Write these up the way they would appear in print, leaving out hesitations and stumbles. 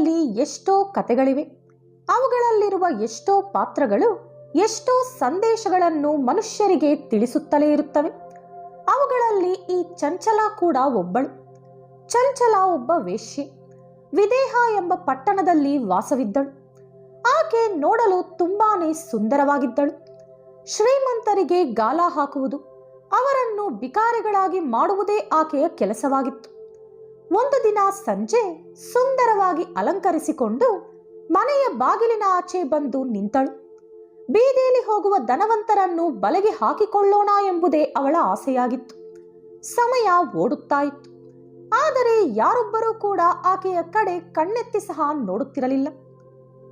ಜೀವನದಲ್ಲಿ ಎಷ್ಟೋ ಕಥೆಗಳಿವೆ. ಅವುಗಳಲ್ಲಿರುವ ಎಷ್ಟೋ ಪಾತ್ರಗಳು ಎಷ್ಟೋ ಸಂದೇಶಗಳನ್ನು ಮನುಷ್ಯರಿಗೆ ತಿಳಿಸುತ್ತಲೇ ಇರುತ್ತವೆ. ಅವುಗಳಲ್ಲಿ ಈ ಚಂಚಲ ಕೂಡ ಒಬ್ಬಳು. ಚಂಚಲ ಒಬ್ಬ ವೇಶ್ಯೆ. ವಿದೇಹ ಎಂಬ ಪಟ್ಟಣದಲ್ಲಿ ವಾಸವಿದ್ದಳು. ಆಕೆ ನೋಡಲು ತುಂಬಾನೇ ಸುಂದರವಾಗಿದ್ದಳು. ಶ್ರೀಮಂತರಿಗೆ ಗಾಳ ಹಾಕುವುದು, ಅವರನ್ನು ಬಿಕಾರಿಗಳಾಗಿ ಮಾಡುವುದೇ ಆಕೆಯ ಕೆಲಸವಾಗಿತ್ತು. ಒಂದು ದಿನ ಸಂಜೆ ಸುಂದರವಾಗಿ ಅಲಂಕರಿಸಿಕೊಂಡು ಮನೆಯ ಬಾಗಿಲಿನ ಆಚೆ ಬಂದು ನಿಂತಳು. ಬೀದಿಯಲ್ಲಿ ಹೋಗುವ ಧನವಂತರನ್ನು ಬಲೆಗೆ ಹಾಕಿಕೊಳ್ಳೋಣ ಎಂಬುದೇ ಅವಳ ಆಸೆಯಾಗಿತ್ತು. ಸಮಯ ಓಡುತ್ತಾ ಇತ್ತು. ಆದರೆ ಯಾರೊಬ್ಬರೂ ಕೂಡ ಆಕೆಯ ಕಡೆ ಕಣ್ಣೆತ್ತಿ ಸಹ ನೋಡುತ್ತಿರಲಿಲ್ಲ.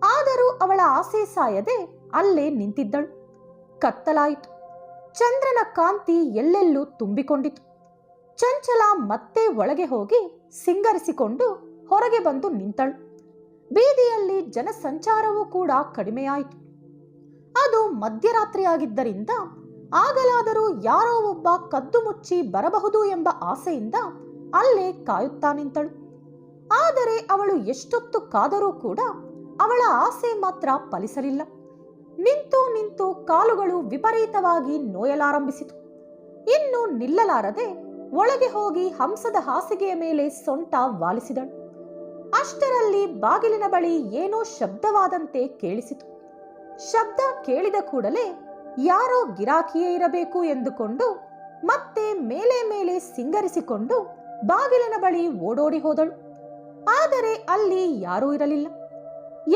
ಆದರೂ ಅವಳ ಆಸೆ ಸಾಯದೆ ಅಲ್ಲೇ ನಿಂತಿದ್ದಳು. ಕತ್ತಲಾಯಿತು. ಚಂದ್ರನ ಕಾಂತಿ ಎಲ್ಲೆಲ್ಲೂ ತುಂಬಿಕೊಂಡಿತು. ಚಂಚಲ ಮತ್ತೆ ಒಳಗೆ ಹೋಗಿ ಸಿಂಗರಿಸಿಕೊಂಡು ಹೊರಗೆ ಬಂದು ನಿಂತಳು. ಬೀದಿಯಲ್ಲಿ ಜನಸಂಚಾರವೂ ಕೂಡ ಕಡಿಮೆಯಾಯಿತು. ಅದು ಮಧ್ಯರಾತ್ರಿಯಾಗಿದ್ದರಿಂದ ಆಗಲಾದರೂ ಯಾರೋ ಒಬ್ಬ ಕದ್ದು ಮುಚ್ಚಿ ಬರಬಹುದು ಎಂಬ ಆಸೆಯಿಂದ ಅಲ್ಲೇ ಕಾಯುತ್ತಾ ನಿಂತಳು. ಆದರೆ ಅವಳು ಎಷ್ಟೊತ್ತು ಕಾದರೂ ಕೂಡ ಅವಳ ಆಸೆ ಮಾತ್ರ ಫಲಿಸಲಿಲ್ಲ. ನಿಂತು ನಿಂತು ಕಾಲುಗಳು ವಿಪರೀತವಾಗಿ ನೋಯಲಾರಂಭಿಸಿತು. ಇನ್ನು ನಿಲ್ಲಲಾರದೆ ಒಳಗೆ ಹೋಗಿ ಹಂಸದ ಹಾಸಿಗೆಯ ಮೇಲೆ ಸೊಂಟ ವಾಲಿಸಿದಳು. ಅಷ್ಟರಲ್ಲಿ ಬಾಗಿಲಿನ ಬಳಿ ಏನೋ ಶಬ್ದವಾದಂತೆ ಕೇಳಿಸಿತು. ಶಬ್ದ ಕೇಳಿದ ಕೂಡಲೇ ಯಾರೋ ಗಿರಾಕಿಯೇ ಇರಬೇಕು ಎಂದುಕೊಂಡು ಮತ್ತೆ ಮೇಲೆ ಮೇಲೆ ಸಿಂಗರಿಸಿಕೊಂಡು ಬಾಗಿಲಿನ ಬಳಿ ಓಡೋಡಿ ಹೋದಳು. ಆದರೆ ಅಲ್ಲಿ ಯಾರೂ ಇರಲಿಲ್ಲ.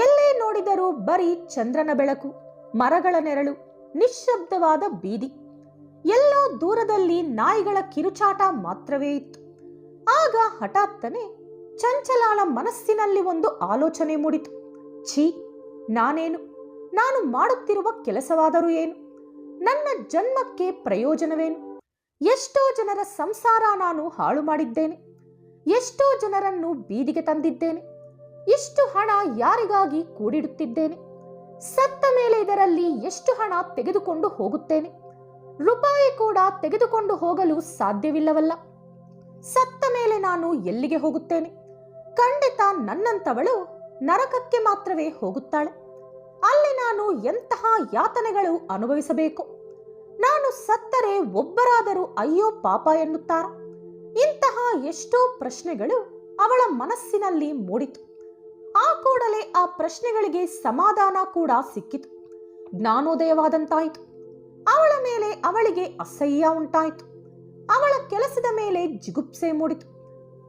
ಎಲ್ಲೇ ನೋಡಿದರೂ ಬರೀ ಚಂದ್ರನ ಬೆಳಕು, ಮರಗಳ ನೆರಳು, ನಿಶ್ಶಬ್ದವಾದ ಬೀದಿ. ಎಲ್ಲೋ ದೂರದಲ್ಲಿ ನಾಯಿಗಳ ಕಿರುಚಾಟ ಮಾತ್ರವೇ ಇತ್ತು. ಆಗ ಹಠಾತ್ತನೆ ಚಂಚಲಾಳ ಮನಸ್ಸಿನಲ್ಲಿ ಒಂದು ಆಲೋಚನೆ ಮೂಡಿತು. ಛೀ, ನಾನು ಮಾಡುತ್ತಿರುವ ಕೆಲಸವಾದರೂ ಏನು? ನನ್ನ ಜನ್ಮಕ್ಕೆ ಪ್ರಯೋಜನವೇನು? ಎಷ್ಟೋ ಜನರ ಸಂಸಾರ ನಾನು ಹಾಳು ಮಾಡಿದ್ದೇನೆ. ಎಷ್ಟೋ ಜನರನ್ನು ಬೀದಿಗೆ ತಂದಿದ್ದೇನೆ. ಇಷ್ಟು ಹಣ ಯಾರಿಗಾಗಿ ಕೂಡಿಡುತ್ತಿದ್ದೇನೆ? ಸತ್ತ ಮೇಲೆ ಇದರಲ್ಲಿ ಎಷ್ಟು ಹಣ ತೆಗೆದುಕೊಂಡು ಹೋಗುತ್ತೇನೆ? ರೂಪಾಯಿ ಕೂಡ ತೆಗೆದುಕೊಂಡು ಹೋಗಲು ಸಾಧ್ಯವಿಲ್ಲವಲ್ಲ. ಸತ್ತ ಮೇಲೆ ನಾನು ಎಲ್ಲಿಗೆ ಹೋಗುತ್ತೇನೆ? ಖಂಡಿತ ನನ್ನಂತವಳು ನರಕಕ್ಕೆ ಮಾತ್ರವೇ ಹೋಗುತ್ತಾಳೆ. ಅಲ್ಲಿ ನಾನು ಎಂತಹ ಯಾತನೆಗಳು ಅನುಭವಿಸಬೇಕು? ನಾನು ಸತ್ತರೆ ಒಬ್ಬರಾದರೂ ಅಯ್ಯೋ ಪಾಪ ಎನ್ನುತ್ತಾರ? ಇಂತಹ ಎಷ್ಟೋ ಪ್ರಶ್ನೆಗಳು ಅವಳ ಮನಸ್ಸಿನಲ್ಲಿ ಮೂಡಿತು. ಆ ಕೂಡಲೇ ಆ ಪ್ರಶ್ನೆಗಳಿಗೆ ಸಮಾಧಾನ ಕೂಡ ಸಿಕ್ಕಿತು. ಜ್ಞಾನೋದಯವಾದಂತಾಯಿತು. ಅವಳ ಮೇಲೆ ಅವಳಿಗೆ ಅಸಹ್ಯ ಉಂಟಾಯಿತು. ಅವಳ ಕೆಲಸದ ಮೇಲೆ ಜಿಗುಪ್ಸೆ ಮೂಡಿತು.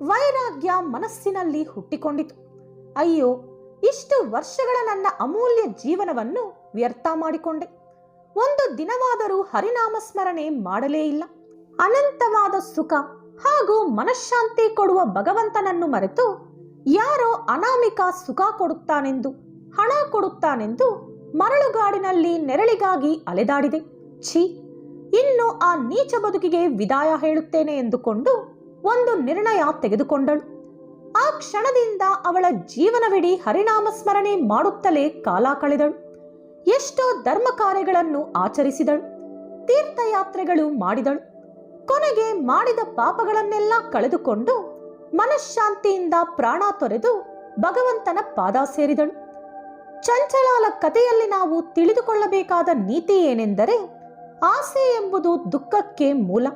ವೈರಾಗ್ಯ ಮನಸ್ಸಿನಲ್ಲಿ ಹುಟ್ಟಿಕೊಂಡಿತು. ಅಯ್ಯೋ, ಇಷ್ಟು ವರ್ಷಗಳ ನನ್ನ ಅಮೂಲ್ಯ ಜೀವನವನ್ನು ವ್ಯರ್ಥ ಮಾಡಿಕೊಂಡೆ. ಒಂದು ದಿನವಾದರೂ ಹರಿನಾಮ ಸ್ಮರಣೆ ಮಾಡಲೇ ಇಲ್ಲ. ಅನಂತವಾದ ಸುಖ ಹಾಗೂ ಮನಃಶಾಂತಿ ಕೊಡುವ ಭಗವಂತನನ್ನು ಮರೆತು ಯಾರೋ ಅನಾಮಿಕ ಸುಖ ಕೊಡುತ್ತಾನೆಂದು, ಹಣ ಕೊಡುತ್ತಾನೆಂದು ಮರಳುಗಾಡಿನಲ್ಲಿ ನೆರಳಿಗಾಗಿ ಅಲೆದಾಡಿದೆ. ಛೀ, ಇನ್ನು ಆ ನೀಚ ಬದುಕಿಗೆ ವಿದಾಯ ಹೇಳುತ್ತೇನೆ ಎಂದುಕೊಂಡು ಒಂದು ನಿರ್ಣಯ ತೆಗೆದುಕೊಂಡಳು. ಆ ಕ್ಷಣದಿಂದ ಅವಳ ಜೀವನವಿಡೀ ಹರಿನಾಮ ಸ್ಮರಣೆ ಮಾಡುತ್ತಲೇ ಕಾಲ ಕಳೆದಳು. ಎಷ್ಟೋ ಧರ್ಮ ಕಾರ್ಯಗಳನ್ನು ಆಚರಿಸಿದಳು. ತೀರ್ಥಯಾತ್ರೆಗಳು ಮಾಡಿದಳು. ಕೊನೆಗೆ ಮಾಡಿದ ಪಾಪಗಳನ್ನೆಲ್ಲ ಕಳೆದುಕೊಂಡು ಮನಃಶಾಂತಿಯಿಂದ ಪ್ರಾಣ ತೊರೆದು ಭಗವಂತನ ಪಾದ ಸೇರಿದಳು. ಚಂಚಲಾಳ ಕಥೆಯಲ್ಲಿ ನಾವು ತಿಳಿದುಕೊಳ್ಳಬೇಕಾದ ನೀತಿ ಏನೆಂದರೆ, ಆಸೆ ಎಂಬುದು ದುಃಖಕ್ಕೆ ಮೂಲ,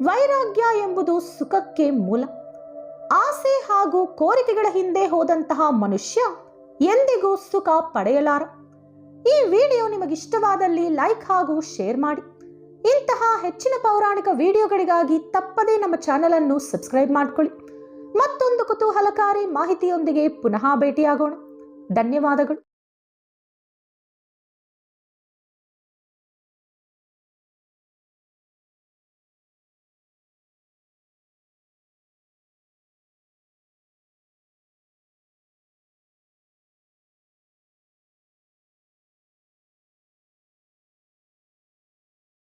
ವೈರಾಗ್ಯ ಎಂಬುದು ಸುಖಕ್ಕೆ ಮೂಲ. ಆಸೆ ಹಾಗೂ ಕೋರಿಕೆಗಳ ಹಿಂದೆ ಹೋದಂತಹ ಮನುಷ್ಯ ಎಂದಿಗೂ ಸುಖ ಪಡೆಯಲಾರ. ಈ ವಿಡಿಯೋ ನಿಮಗಿಷ್ಟವಾದಲ್ಲಿ ಲೈಕ್ ಹಾಗೂ ಶೇರ್ ಮಾಡಿ. ಇಂತಹ ಹೆಚ್ಚಿನ ಪೌರಾಣಿಕ ವಿಡಿಯೋಗಳಿಗಾಗಿ ತಪ್ಪದೇ ನಮ್ಮ ಚಾನೆಲ್ ಅನ್ನು ಸಬ್ಸ್ಕ್ರೈಬ್ ಮಾಡಿಕೊಳ್ಳಿ. ಮತ್ತೊಂದು ಕುತೂಹಲಕಾರಿ ಮಾಹಿತಿಯೊಂದಿಗೆ ಪುನಃ ಭೇಟಿಯಾಗೋಣ. ಧನ್ಯವಾದಗಳು.